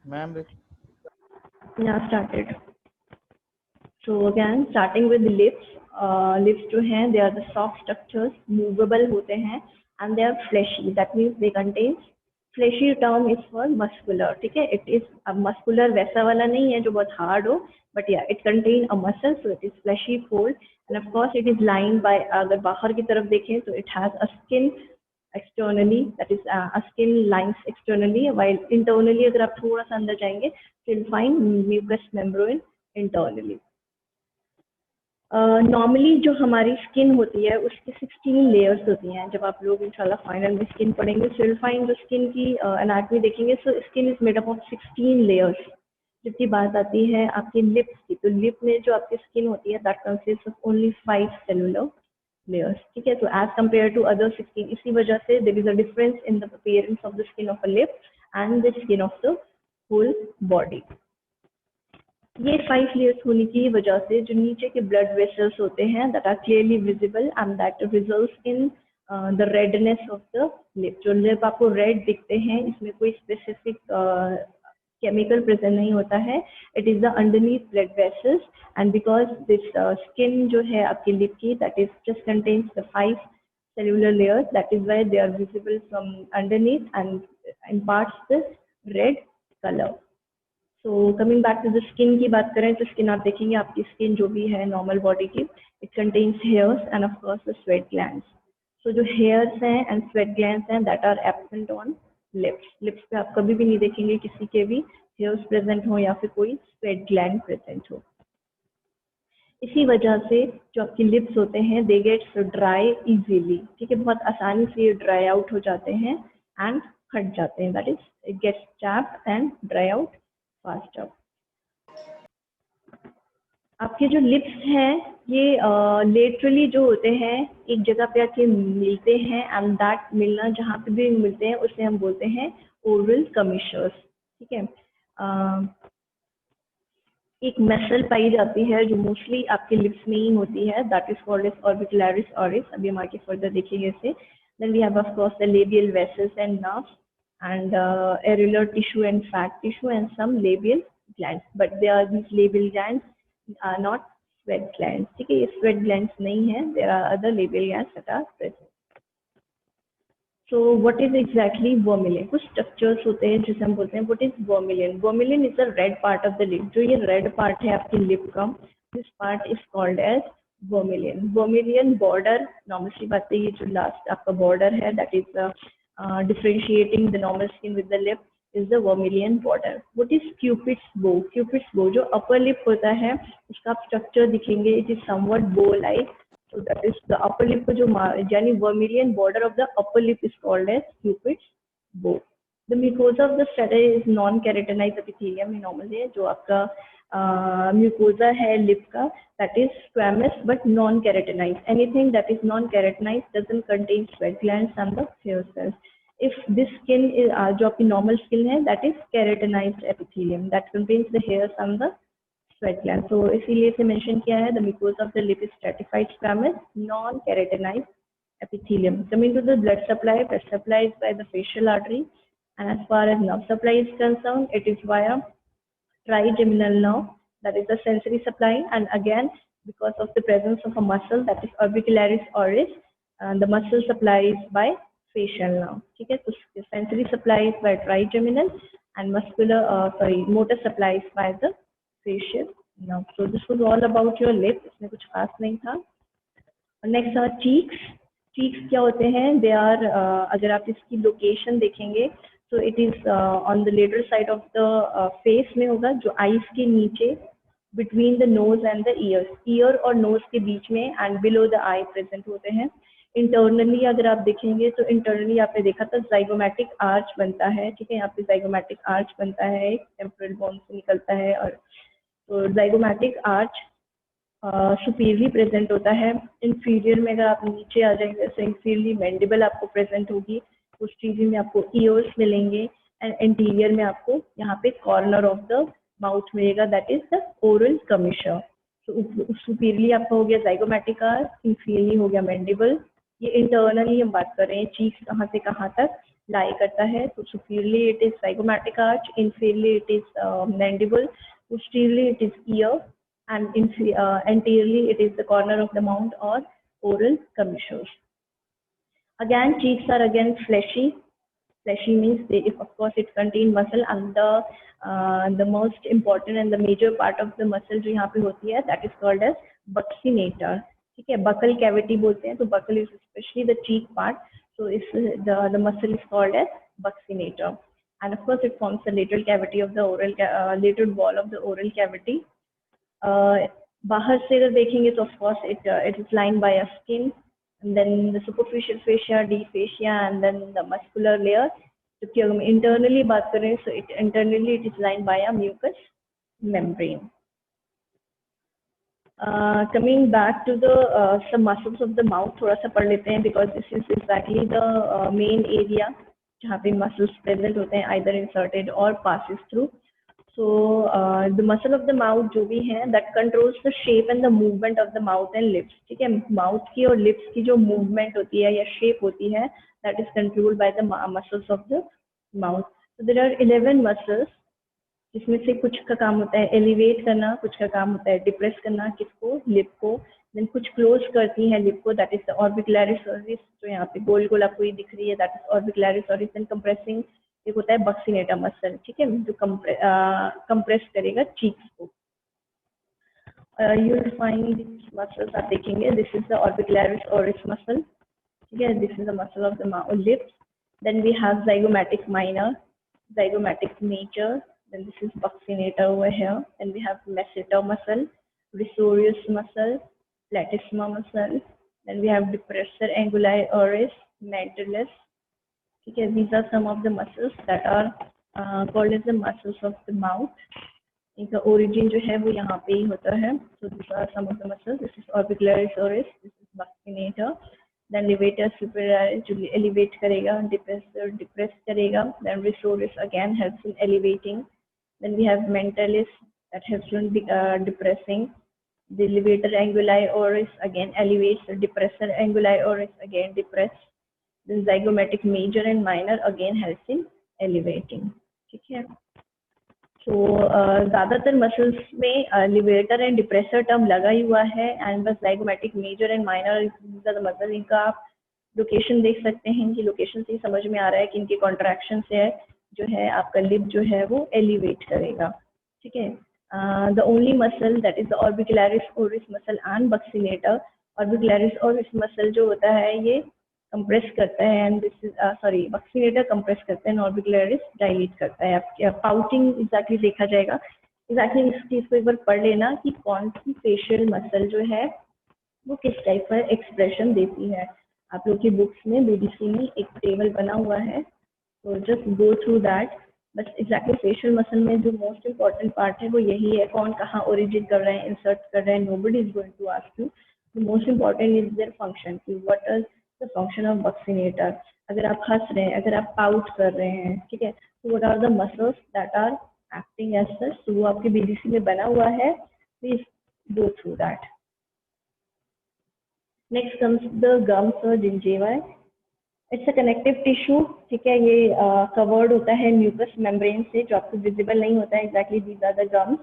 Ma'am Yeah, started. So again, starting with the lips. Lips जो हैं, they are the soft structures, movable होते हैं, and they are fleshy. That means they contain fleshy term is for muscular. ठीक है, it is a muscular वैसा वाला नहीं है जो बहुत hard हो, but yeah, it contain a muscle, so it is fleshy fold, and of course it is lined by अगर बाहर की तरफ देखें तो it has a skin externally, that is a skin lines externally, while internally अगर आप थोड़ा सा अंदर जाएंगे तो you'll find mucous membrane internally. Normally जो हमारी स्किन होती है उसकी 16 लेयर्स होती हैं. जब आप लोग इंशाल्लाह फाइनल में स्किन पढ़ेंगे तो विल फाइंड जो स्किन की एनाटॉमी देखेंगे, so skin is made up of 16 layers. जबकि बात आती है आपकी लिप्स की, तो लिप में जो आपकी स्किन होती है that consist of only 5 cellular layers. ठीक है, तो एज कम्पेयर टू अदर 16, इसी वजह से there is a difference in the appearance of the skin of a lip and the skin of the whole body. ये 5 layers होने की वजह से जो नीचे के ब्लड वेसल्स होते हैं that are clearly visible and that results in the redness of the lip. जो लिप आपको रेड दिखते हैं इसमें कोई स्पेसिफिक केमिकल प्रेजेंट नहीं होता है, it is the underneath blood vessels, and because this skin जो है आपकी लिप की that is just contains the 5 cellular layers, that is why they are visible from underneath and imparts the red color. So coming back to the skin की बात करें तो skin आप देखेंगे आपकी स्किन जो भी है नॉर्मल बॉडी की, it contains hairs and of course the sweat glands. So जो हेयर्स हैं एंड स्वेट ग्लैंड्स हैं that are absent on lips. Lips पे आप कभी भी नहीं देखेंगे किसी के भी हेयर्स प्रेजेंट हो या फिर कोई स्वेट ग्लैंड प्रेजेंट हो. इसी वजह से जो आपकी लिप्स होते हैं दे गेट ड्राई इजीली. ठीक है, बहुत आसानी से ये ड्राई आउट हो जाते हैं एंड फट जाते हैं, that is it gets chapped and dry out faster. आपके जो लिप्स हैं ये लेटरली जो होते हैं एक जगह पे आके मिलते हैं, एंड दैट मिलना जहाँ पे भी मिलते हैं उसे हम बोलते हैं ओरल कमिशर्स. ठीक है, एक मसल पाई जाती है जो मोस्टली आपके लिप्स में ही होती है, that is called as orbicularis oris. अभी हम आगे फर्दर देखेंगे इसे. Then we have of course the labial vessels and nerves and areolar tissue and fat tissue and some labial glands, but these labial glands are not sweat glands. ठीक है, ये sweat glands नहीं है, there are other labial glands that are present. So what is exactly vermilion? कुछ structures होते हैं जिसे हम बोलते हैं what is vermilion. Vermilion is the red part of the lip. जो ये red part है आपकी lip का, this part is called as vermilion. Vermilion border, normal सी बात है, ये जो लास्ट आपका border है that is differentiating the normal skin with the lip is the vermilion border. What is Cupid's bow? Cupid's bow जो upper lip होता है उसका आप structure दिखेंगे, it is somewhat bow like. So that is the upper lip जो यानी vermilion border of the upper lip is called as Cupid's bow. The mucosa of the sternum is non-keratinized epithelium में normal है. जो आपका mucosa है lip का that is squamous but non-keratinized. Anything that is non-keratinized doesn't contain sweat glands and the hair cells. If this skin is जो आपकी normal skin है that is keratinized epithelium that contains the hairs and the sweat glands. So इसीलिए इसे mention किया है, the mucosa of the lip is stratified squamous non-keratinized epithelium. Coming to the blood supply is by the facial artery, and as far as nerve supply is concerned it is via trigeminal nerve, that is the sensory supply, and again because of the presence of a muscle that is orbicularis oris, the muscle supply is by facial nerve. ठीक है, तो sensory supply is by trigeminal and motor supply is by the facial nerve. So this was all about your lip. इसमें कुछ खास नहीं था. Next are cheeks. Cheeks क्या होते हैं? They are अगर आप इसकी लोकेशन देखेंगे so it is on the lateral side of the face में होगा, जो eyes के नीचे between the nose and the ears, ear और nose के बीच में and below the eye present होते हैं. Internally अगर आप देखेंगे तो internally आपने देखा था zygomatic arch बनता है. ठीक है, यहाँ पे zygomatic arch बनता है, एक temporal bone से निकलता है, और तो zygomatic arch सुपीरियरली प्रेजेंट होता है. इंफीरियर में अगर आप नीचे आ जाएंगे तो इंफीरियरली मैंडिबल आपको प्रेजेंट होगी, पोस्टीरियर में आपको ईयर्स मिलेंगे, एंड इंटीरियर में आपको यहाँ पे कॉर्नर ऑफ द माउथ मिलेगा, दैट इज द ओरल कमिशर. तो सुपीरियरली आपका हो गया zygomatic arch, इंफीरियरली हो गया मैंडिबल. ये इंटरनली हम बात कर रहे हैं चीक्स कहाँ से कहाँ तक, लाई करता है। तो superiorly it is zygomatic arch, inferiorly it is mandible, posteriorly it is ear, and anteriorly it is the corner of the mouth or oral commissures. Again, cheeks are again fleshy. Fleshy means they, if of course it contain muscle, and the most important and the major part of the muscle जो यहाँ पे होती है, that is called as buccinator. ठीक है, buccal cavity बोलते हैं, तो buccal is especially the cheek part, so if the muscle is called as buccinator, and of course it forms the lateral cavity of the oral lateral wall of the oral cavity. बाहर से अगर देखेंगे तो of course it is lined by a skin, and then the superficial fascia, deep fascia, and then the muscular layer. क्योंकि अगर हम internally बात करें, so internally it is lined by a mucous membrane. Coming back to the some muscles of the mouth, थोड़ा सा पढ़ लेते हैं, because this is exactly the main area जहाँ पे muscles present होते हैं, either inserted or passes through. So the muscle of the mouth जो भी है, that controls the shape and the movement of the mouth and lips. ठीक है, mouth की और lips की जो movement होती है या shape होती है, that is controlled by the muscles of the mouth. So there are 11 muscles, जिसमें से कुछ का काम होता है एलिवेट करना, कुछ का काम होता है डिप्रेस करना, किसको, लिप को, देन कुछ क्लोज करती है लिप को, दैट इज द ऑर्बिकुलरिस ओरिस, जो यहाँ पे गोल गोल आपको ये दिख रही है, that is orbicularis oris, and compressing एक होता है बक्सिनेटा मसल, ठीक है, जो कंप्रेस करेगा चीक्स को. You will find this muscles, आप देखेंगे, this is the orbicularis oris muscle, ठीक है, this is the muscle of the lips. Then we have zygomatic minor, zygomatic major, then this is buccinator over here, then we have masseter muscle, risorius muscle, platysma muscle, then we have depressor anguli oris, mentalis. Okay, these are some of the muscles that are called as the muscles of the mouth. इनका origin जो है वो यहाँ पे ही होता है. So these are some of the muscles. This is orbicularis oris, this is buccinator, then levator superior जो elevate करेगा, depressor depress करेगा, then risorius again helps in elevating. Then we have mentalis that helps in depressing. The levator anguli oris again elevates, the depressor anguli oris again depress. Then zygomatic major and minor again helps in elevating. ठीक है, so ज़्यादातर muscles में levator and depressor term लगा ही हुआ है, and बस zygomatic major and minor muscle, इनका आप लोकेशन देख सकते हैं, कि लोकेशन से ही समझ में आ रहा है कि इनके कॉन्ट्रैक्शन से है जो है आपका लिप जो है वो एलिवेट करेगा. ठीक है, the only muscle that is the orbicularis oris muscle and buccinator. Orbicularis oris muscle जो होता है ये कंप्रेस करता है, and this is buccinator compress करता है, ऑर्बिकुलरिस डायलेट करता है. आपके पाउटिंग एग्जैक्टली देखा जाएगा, एग्जैक्टली इस चीज को एक बार पढ़ लेना कि कौन सी फेशियल मसल जो है वो किस टाइप का एक्सप्रेशन देती है. आप लोग की बुक्स में बीडीसी में एक टेबल बना हुआ है, तो जस्ट गो थ्रू दैट. बस एग्जैक्टली फेशियल मसल में जो मोस्ट इम्पॉर्टेंट पार्ट है वो यही है, कौन कहाँ ओरिजिन कर रहे हैं, इंसर्ट कर रहे हैं. Nobody is going to ask you. The most important is their function, कि what is the function of buccinator. अगर आप हंस रहे हैं, अगर आप पाउट कर रहे हैं, ठीक है, तो what are the muscles that are acting as such. तो वो आपके बीडीसी में बना हुआ है, please go through that. Next comes the gums और gingiva. It's a connective tissue, ठीक है, ये कवर्ड होता है म्यूकस मेम्ब्रेन से, जो आपको विजिबल नहीं होता है. Exactly these are the gums,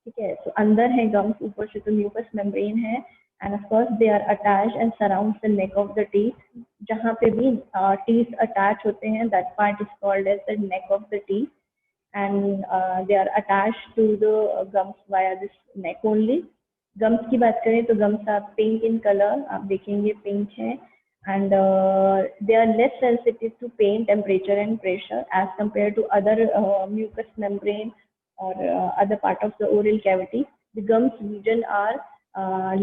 ठीक है. तो अंदर है गम्स, ऊपर से तो म्यूकस मेम्ब्रेन है, and of course they are attached and surrounds the neck of the teeth. जहाँ पे भी टीथ अटैच होते हैं, that part is called as the neck of the teeth, and they are attached to the gums via this neck only. Gums की बात करें तो gums are pink in colour, आप देखेंगे पिंक है, and they are less sensitive to pain, temperature and pressure as compared to other mucous membrane or other part of the oral cavity. The gums region are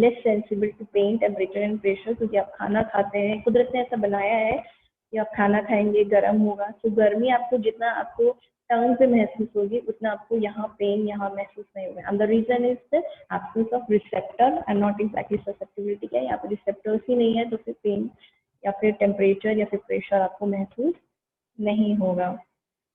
less sensible to pain, temperature and pressure, क्योंकि आप खाना खाते हैं, कुदरत ने ऐसा बनाया है कि आप खाना खाएंगे गर्म होगा, तो गर्मी आपको जितना आपको टंग पे महसूस होगी उतना आपको यहाँ पेन यहाँ महसूस नहीं होगा. And the reason is the absence of receptor and not exactly susceptibility. क्या यहाँ पे रिसेप्टर्स ही नहीं है, तो फिर पेन या फिर टेम्परेचर या फिर प्रेशर आपको महसूस नहीं होगा.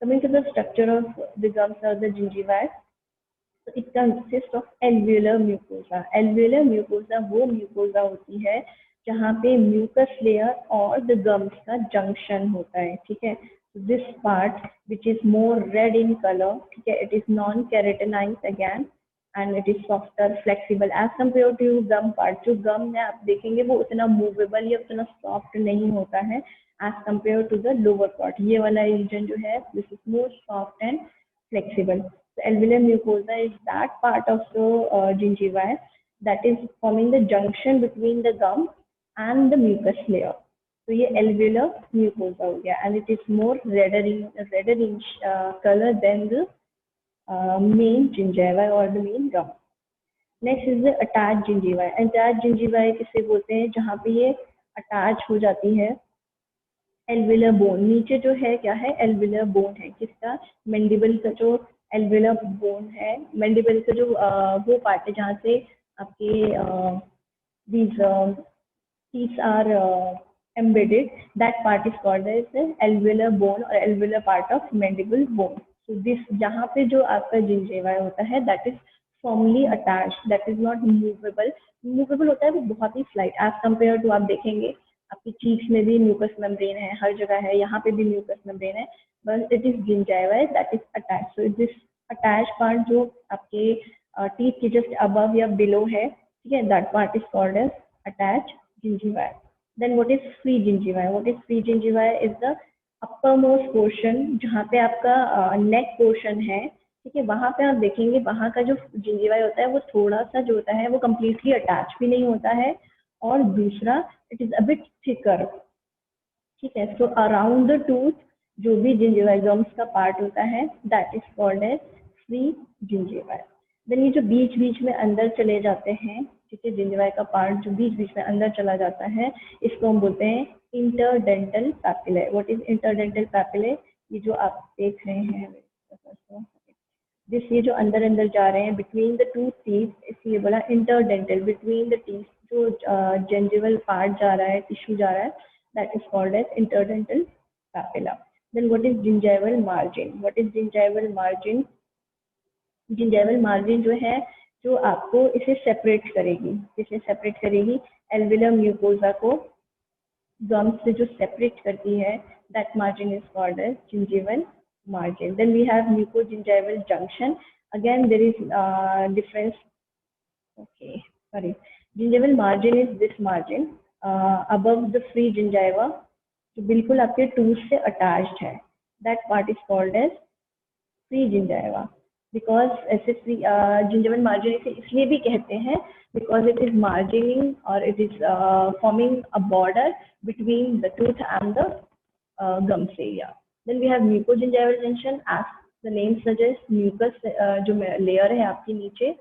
Coming to the structure of the gums और द जिंजिवा, तो it consist of alveolar mucosa. Alveolar mucosa वो म्यूकोसा होती है जहाँ पे म्यूकस लेयर और द गम्स का जंक्शन होता है, ठीक है. This part which is more red in color, ठीक है, it is non-keratinized again and it is softer, flexible as compared to gum part. जो gum है आप देखेंगे वो उतना movable या उतना soft नहीं होता है as compared to the lower part. ये वाला region जो है this is more soft and flexible. The alveolar mucosa is that part of the gingiva that is forming the junction between the gum and the mucus layer. तो ये alveolar mucosa हो गया and it is more redder in color than the main gingiva or the main gum. Next is the attached gingiva. Attached gingiva किसे बोलते हैं जहाँ पे ये attach हो जाती है alveolar bone. नीचे जो है क्या है alveolar bone है किसका mandible का जो alveolar bone है mandible का जो वो पार्ट है जहाँ से आपके these teeth are embedded, that part is called as the alveolar bone or alveolar part of mandible bone. So this जहाँ पे जो आपका gingiva होता है that is firmly attached, that is not movable. Movable होता है वो बहुत ही slight as compared to आप देखेंगे आपकी cheeks में भी mucous membrane है हर जगह है यहाँ पे भी mucous membrane है but it is gingiva that is attached. So this attached part जो आपके teeth के just above या below है ठीक है that part is called as attached gingiva. Then what is free gingiva? What is free gingiva is the uppermost portion जहाँ पे आपका neck portion है ठीक है वहाँ पे आप देखेंगे वहाँ का जो gingiva होता है वो थोड़ा सा जो होता है वो completely attached भी नहीं होता है और दूसरा it is a bit thicker ठीक है. So around the tooth जो भी gingiva gums का part होता है that is called as free gingiva. Then ये जो बीच बीच में अंदर चले जाते हैं ठीक है gingiva का पार्ट जो बीच बीच में अंदर चला जाता है इसको हम बोलते हैं interdental papillae. What is interdental papillae? ये जो आप देख रहे हैं ये जो अंदर अंदर जा रहे हैं between the two teeth इसलिए बोला interdental between the teeth जो gingival part जा रहा है टिश्यू जा रहा है that is called as interdental papilla. Then what is gingival margin? What is gingival margin? gingival margin जो है जो आपको इसे सेपरेट करेगी alveolar mucosa को gums से जो सेपरेट करती है that margin is called as gingival margin. Then we have mucogingival junction. Again there is difference. Okay, sorry. Gingival margin is this margin above the free gingiva जो बिल्कुल आपके tooth से attached है that part is called as free gingiva. Because ऐसे gingival margin इसे इसलिए भी कहते हैं because it is margining or it is forming a border between the tooth and the gums area. Then we have mucogingival junction as the name suggests mucus जो layer है आपके नीचे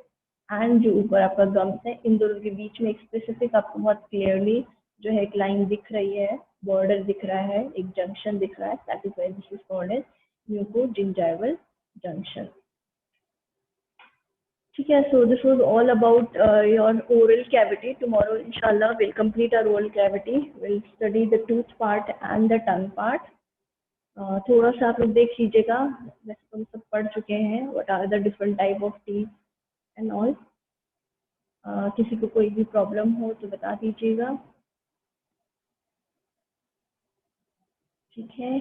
and जो ऊपर आपका gums है इन दोनों के बीच में एक specific आपको बहुत clearly जो है एक line दिख रही है border दिख रहा है एक junction दिख रहा है that is why this is called as mucogingival junction. ठीक है, so this was all about your oral cavity. Tomorrow inshallah we'll complete our oral cavity. We'll study the tooth part and the tongue part. थोड़ा सा आप लोग देख लीजिएगा वैसे तो हम सब पढ़ चुके हैं what are the different type of teeth and all. किसी को कोई भी प्रॉब्लम हो तो बता दीजिएगा. ठीक है.